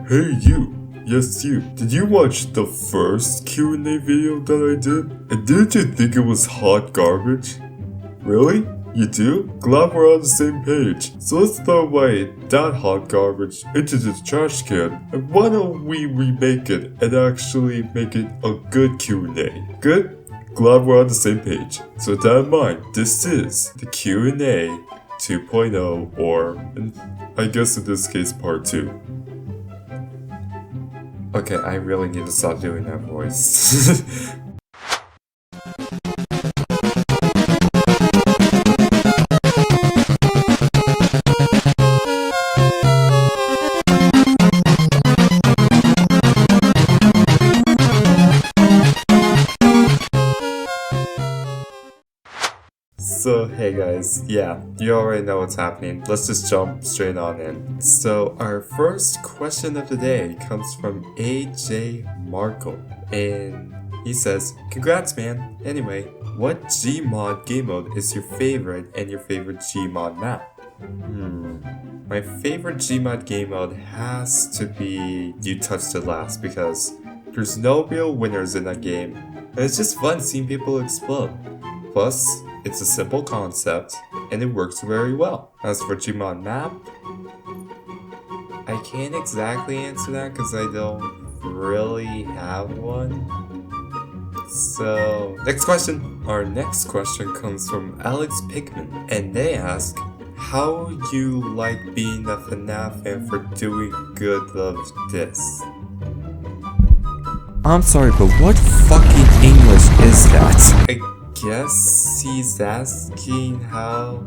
Hey you! Yes you, did you watch the first Q&A video that I did? And didn't you think it was hot garbage? Really? You do? Glad we're on the same page. So let's throw away that hot garbage into the trash can. And why don't we remake it and actually make it a good Q&A? Good? Glad we're on the same page. So with that in mind, this is the Q&A 2.0 or, I guess in this case, part 2. Okay, I really need to stop doing that voice. So hey guys, yeah, you already know what's happening. Let's just jump straight on in. So our first question of the day comes from AJ Markle, and he says, "Congrats man! Anyway, what Gmod game mode is your favorite and your favorite Gmod map?" My favorite Gmod game mode has to be You Touched It Last because there's no real winners in that game, and it's just fun seeing people explode. Plus, it's a simple concept, and it works very well. As for Gmod map, I can't exactly answer that because I don't really have one. So, next question. Our next question comes from Alex Pickman, and they ask, how you like being a FNAF fan for doing good of this? I'm sorry, but what fucking English is that? I guess he's asking how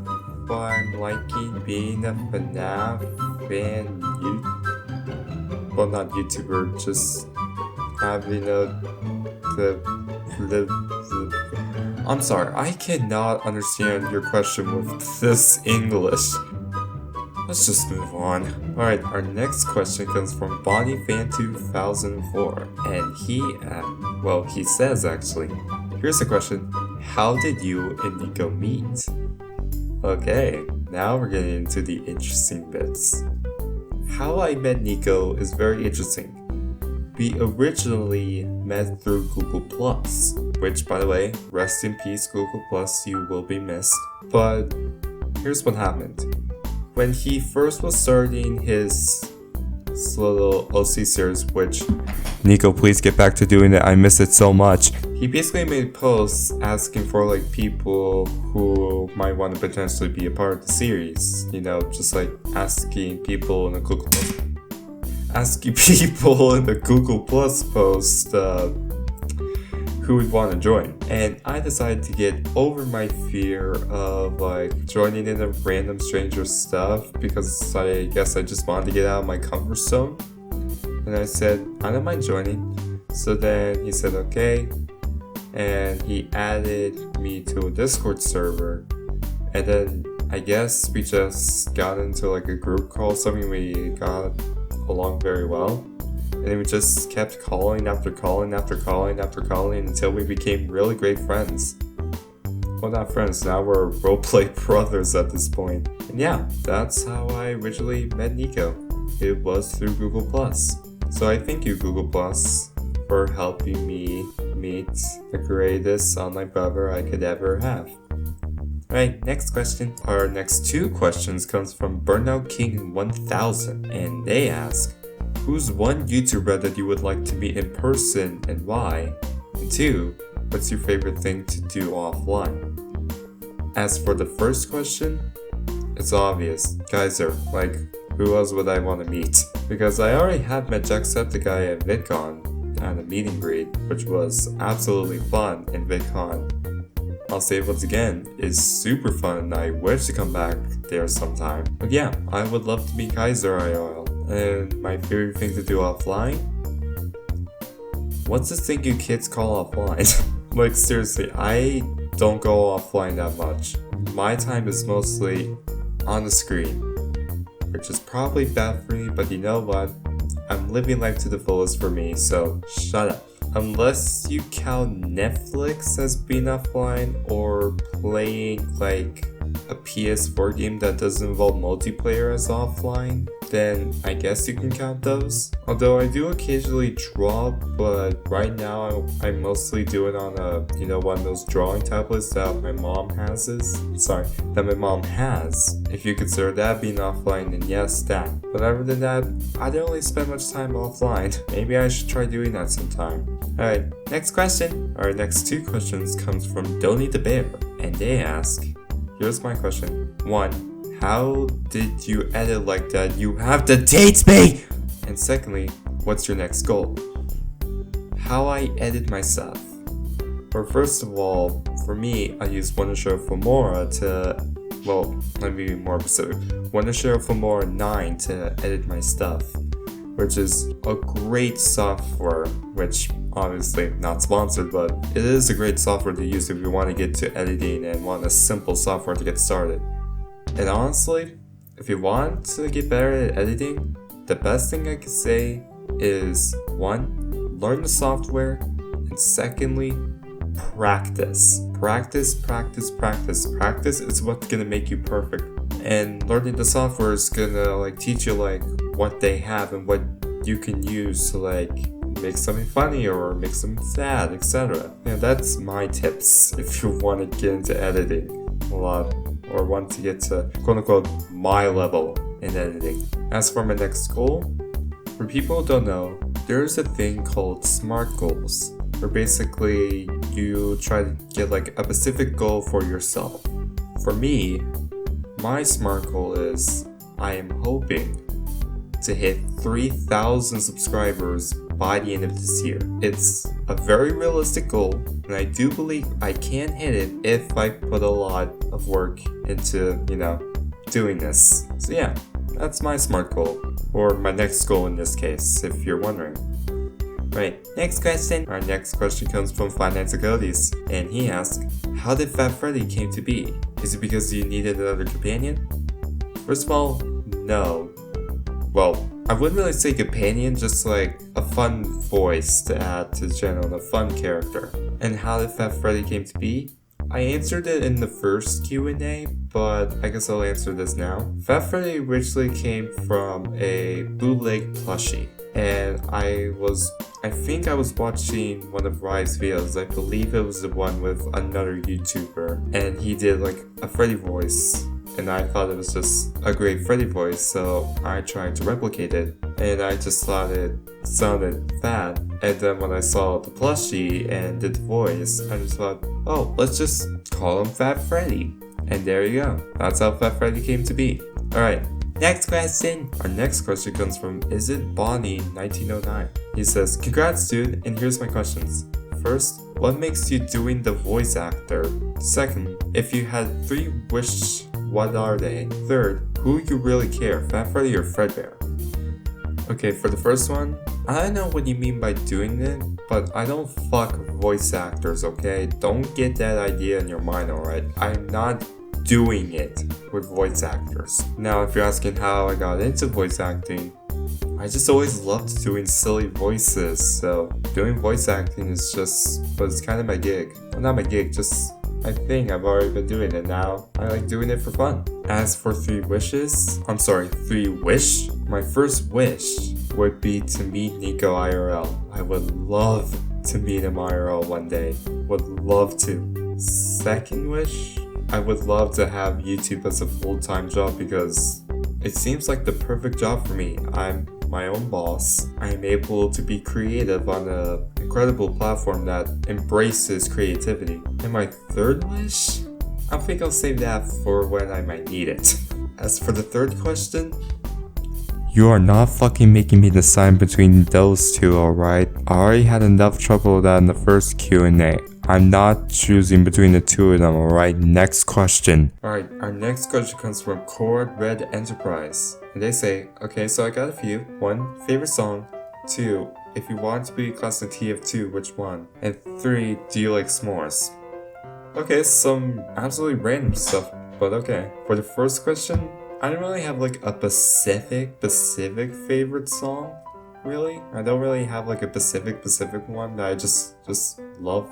I'm liking being a FNAF fan, well, not YouTuber, just having I'm sorry, I cannot understand your question with this English. Let's just move on. Alright, our next question comes from BonnieFan2004, and he says actually, here's the question, how did you and Nico meet? Okay, now we're getting into the interesting bits. How I met Nico is very interesting. We originally met through Google+, which by the way, rest in peace Google+, you will be missed. But here's what happened. When he first was starting his little OC series, which, Nico, please get back to doing it, I miss it so much. He basically made posts asking for like people who might want to potentially be a part of the series. You know, just like asking people in the Google Plus post who would want to join. And I decided to get over my fear of like joining in a random stranger stuff because I guess I just wanted to get out of my comfort zone. And I said, I don't mind joining. So then he said, okay. And he added me to a Discord server. And then I guess we just got into like a group call, something we got along very well. And then we just kept calling after calling after calling after calling until we became really great friends. Well, not friends, now we're roleplay brothers at this point. And yeah, that's how I originally met Nico. It was through Google+. So I thank you, Google+, for helping me meet the greatest online brother I could ever have. Alright, next question. Our next two questions comes from Burnout King 1000, and they ask, who's one YouTuber that you would like to meet in person and why? And two, what's your favorite thing to do offline? As for the first question, it's obvious. Kaiser, like, who else would I want to meet? Because I already have met Jacksepticeye at VidCon at a meet and greet, which was absolutely fun in VidCon. I'll say once again, it's super fun and I wish to come back there sometime. But yeah, I would love to meet Kaiser IRL. And my favorite thing to do offline? What's this thing you kids call offline? Like seriously, I don't go offline that much. My time is mostly on the screen, which is probably bad for me, but you know what? I'm living life to the fullest for me, so shut up. Unless you count Netflix as being offline or playing like a PS4 game that doesn't involve multiplayer as offline, then I guess you can count those. Although I do occasionally draw, but right now I mostly do it on one of those drawing tablets that my mom has. If you consider that being offline, then yes, that. But other than that, I don't really spend much time offline. Maybe I should try doing that sometime. Alright, next question. Our next two questions comes from Donnie the Bear, and they ask, here's my question. 1. How did you edit like that? You have to teach me! And secondly, what's your next goal? How I edit my stuff. Or first of all, for me, I use Wondershare Filmora let me be more specific. Wondershare Filmora 9 to edit my stuff, which is a great software, which obviously not sponsored, but it is a great software to use if you want to get to editing and want a simple software to get started. And honestly, if you want to get better at editing, the best thing I could say is 1. Learn the software, and secondly, practice. Practice is what's gonna make you perfect. And learning the software is gonna teach you what they have and what you can use to make something funny or make something sad, etc. And that's my tips if you want to get into editing a lot or want to get to quote-unquote my level in editing. As for my next goal, for people who don't know, there's a thing called SMART goals, where basically you try to get a specific goal for yourself. For me, my SMART goal is I am hoping to hit 3,000 subscribers by the end of this year. It's a very realistic goal, and I do believe I can hit it if I put a lot of work into, doing this. So yeah, that's my SMART goal, or my next goal in this case, if you're wondering. Right, next question. Our next question comes from Finance Coyotes, and he asks, how did Fat Freddie came to be? Is it because you needed another companion? First of all, no. Well, I wouldn't really say companion, just a fun voice to add to the channel, a fun character. And how did Fat Freddie came to be? I answered it in the first Q&A, but I guess I'll answer this now. Fat Freddie originally came from a bootleg plushie. And I think I was watching one of Rye's videos. I believe it was the one with another YouTuber, and he did a Freddy voice, and I thought it was just a great Freddy voice, so I tried to replicate it, and I just thought it sounded fat. And then when I saw the plushie and did the voice, I just thought, oh, let's just call him Fat Freddie. And there you go. That's how Fat Freddie came to be. Alright. Next question! Our next question comes from Is It Bonnie 1909. He says, congrats dude, and here's my questions. First, what makes you doing the voice actor? Second, if you had 3 wishes, what are they? Third, who you really care, Fat Freddie or Fredbear? Okay, for the first one, I don't know what you mean by doing it, but I don't fuck voice actors, okay? Don't get that idea in your mind, alright? I'm not doing it with voice actors. Now, if you're asking how I got into voice acting, I just always loved doing silly voices, so doing voice acting was kind of my gig. Well, not my gig, just my thing. I've already been doing it now. I like doing it for fun. As for 3 wish, my first wish would be to meet Nico IRL. I would love to meet him IRL one day. Would love to. Second wish, I would love to have YouTube as a full-time job because it seems like the perfect job for me. I'm my own boss. I'm able to be creative on an incredible platform that embraces creativity. And my third wish? I think I'll save that for when I might need it. As for the third question, you are not fucking making me decide between those two, alright? I already had enough trouble with that in the first Q&A. I'm not choosing between the two of them, alright? Next question. Alright, our next question comes from Cord Red Enterprise. And they say, okay, so I got a few. 1, favorite song. 2, if you want to be classed in TF2, which one? And 3, do you like s'mores? Okay, some absolutely random stuff, but okay. For the first question, I don't really have a specific favorite song. really. I don't really have like a specific one that I just love.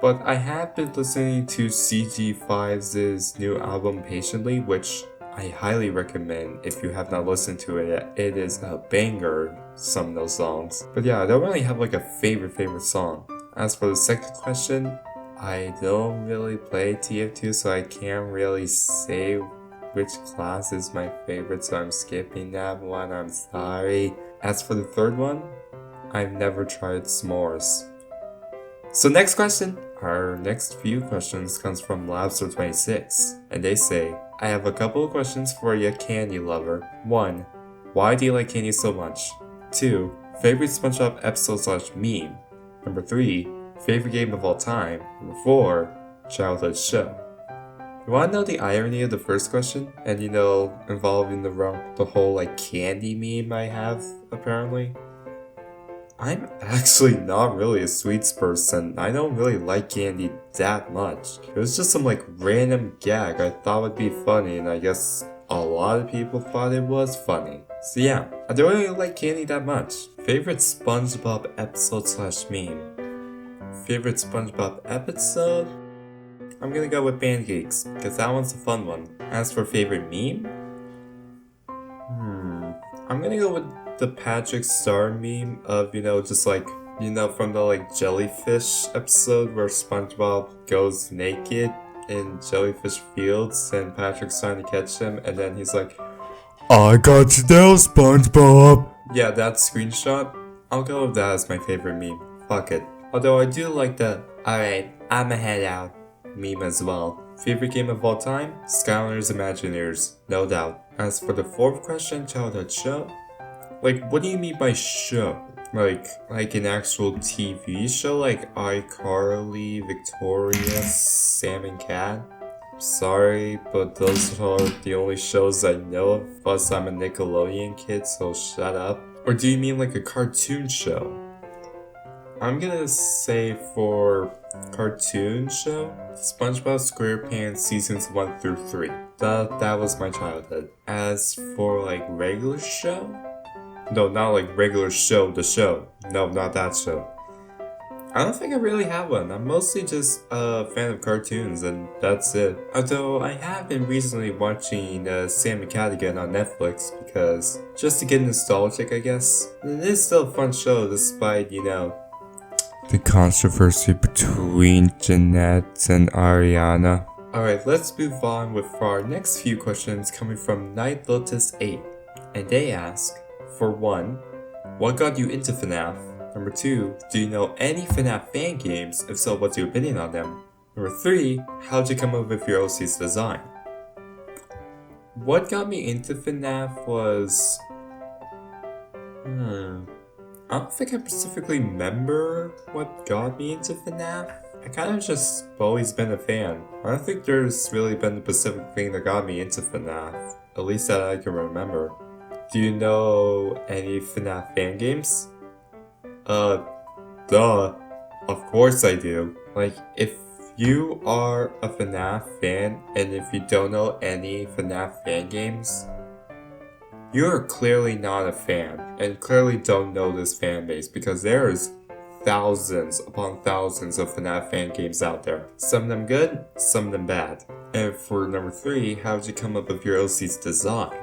But I have been listening to CG5's new album patiently, which I highly recommend if you have not listened to it yet. It is a banger, some of those songs. But yeah, I don't really have like a favorite song. As for the second question, I don't really play TF2, so I can't really say which class is my favorite, so I'm skipping that one, I'm sorry. As for the third one, I've never tried s'mores. So next question. Our next few questions comes from Labster26, and they say, I have a couple of questions for you, candy lover. 1. Why do you like candy so much? 2. Favorite SpongeBob episode/meme? Number 3. Favorite game of all time? Number 4. Childhood show? You wanna know the irony of the first question? And involving the whole like candy meme I have, apparently? I'm actually not really a sweets person. I don't really like candy that much. It was just some like random gag I thought would be funny, and I guess a lot of people thought it was funny. So yeah, I don't really like candy that much. Favorite SpongeBob episode/meme? Favorite SpongeBob episode? I'm gonna go with pancakes, because that one's a fun one. As for favorite meme? I'm gonna go with the Patrick Star meme of, just like, from the like jellyfish episode where SpongeBob goes naked in jellyfish fields and Patrick's trying to catch him, and then he's like, I got you now, SpongeBob! Yeah, that screenshot, I'll go with that as my favorite meme. Fuck it. Although I do like the, alright, I'ma head out meme as well. Favorite game of all time? Skylanders Imagineers, no doubt. As for the fourth question, childhood show? Like, what do you mean by show? Like an actual TV show like iCarly, Victoria, Sam and Cat? Sorry, but those are the only shows I know of, plus I'm a Nickelodeon kid, so shut up. Or do you mean like a cartoon show? I'm gonna say for cartoon show, SpongeBob SquarePants seasons 1 through 3. That was my childhood. As for like regular show? No, not like regular show, the show. No, not that show. I don't think I really have one. I'm mostly just a fan of cartoons, and that's it. Although I have been recently watching Sam and Cat again on Netflix, because just to get nostalgic, I guess. It is still a fun show despite, the controversy between Jeanette and Ariana. Alright, let's move on with our next few questions coming from Night Lotus 8. And they ask, for 1, what got you into FNAF? Number 2, do you know any FNAF fan games? If so, what's your opinion on them? Number 3, how'd you come up with your OC's design? What got me into FNAF was... I don't think I specifically remember what got me into FNAF. I kind of just always been a fan. I don't think there's really been a specific thing that got me into FNAF, at least that I can remember. Do you know any FNAF fan games? Duh. Of course I do. Like, if you are a FNAF fan and if you don't know any FNAF fan games, you're clearly not a fan, and clearly don't know this fan base, because there's thousands upon thousands of FNAF fan games out there. Some of them good, some of them bad. And for number 3, how'd you come up with your OC's design?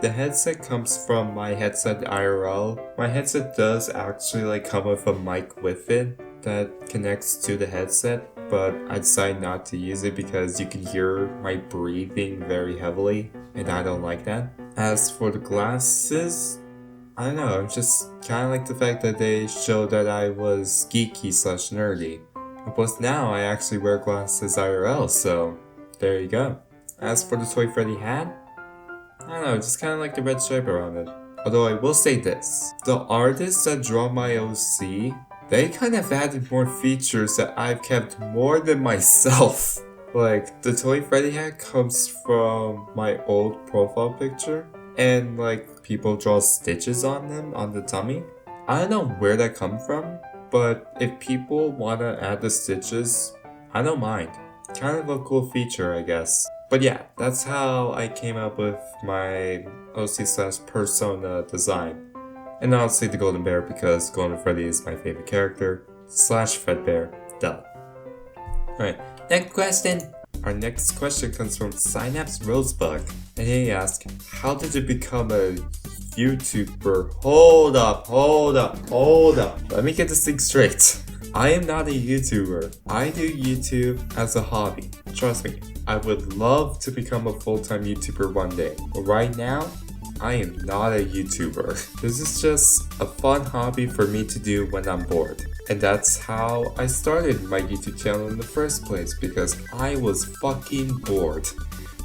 The headset comes from my headset IRL. My headset does actually come with a mic with it that connects to the headset, but I decided not to use it because you can hear my breathing very heavily, and I don't like that. As for the glasses, I don't know, I just kind of like the fact that they showed that I was geeky/nerdy. Plus now I actually wear glasses IRL, so there you go. As for the Toy Freddy hat, I don't know, just kind of like the red stripe around it. Although I will say this, the artists that draw my OC, they kind of added more features that I've kept more than myself. Like, the Toy Freddy hat comes from my old profile picture, and people draw stitches on them, on the tummy. I don't know where that comes from, but if people want to add the stitches, I don't mind. Kind of a cool feature, I guess. But yeah, that's how I came up with my OC/persona design. And honestly, the Golden Bear because Golden Freddy is my favorite character, / Fredbear, duh. Alright, next question. Our next question comes from Synapse Rosebug, and he asks, how did you become a YouTuber? Hold up. Let me get this thing straight. I am not a YouTuber. I do YouTube as a hobby. Trust me, I would love to become a full-time YouTuber one day. But right now, I am not a YouTuber. This is just a fun hobby for me to do when I'm bored. And that's how I started my YouTube channel in the first place, because I was fucking bored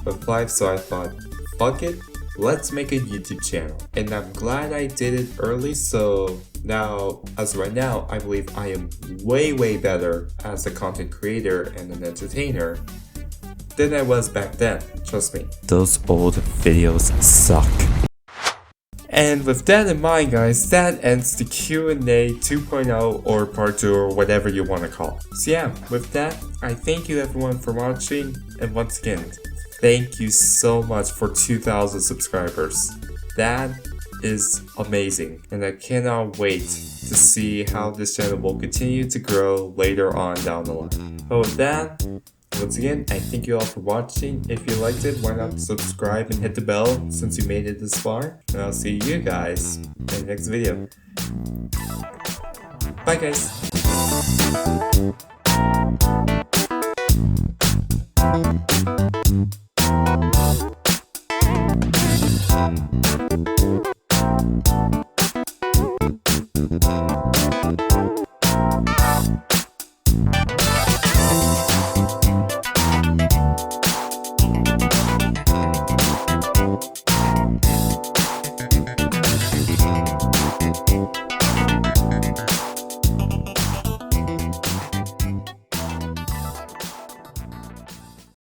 with life, so I thought, fuck it, let's make a YouTube channel. And I'm glad I did it early, so now, as right now, I believe I am way better as a content creator and an entertainer than I was back then, trust me. Those old videos suck. And with that in mind, guys, that ends the Q&A 2.0 or part 2 or whatever you want to call it. So yeah, with that, I thank you everyone for watching, and once again, thank you so much for 2,000 subscribers. That is amazing, and I cannot wait to see how this channel will continue to grow later on down the line. But with that, once again, I thank you all for watching. If you liked it, why not subscribe and hit the bell since you made it this far. And I'll see you guys in the next video. Bye guys.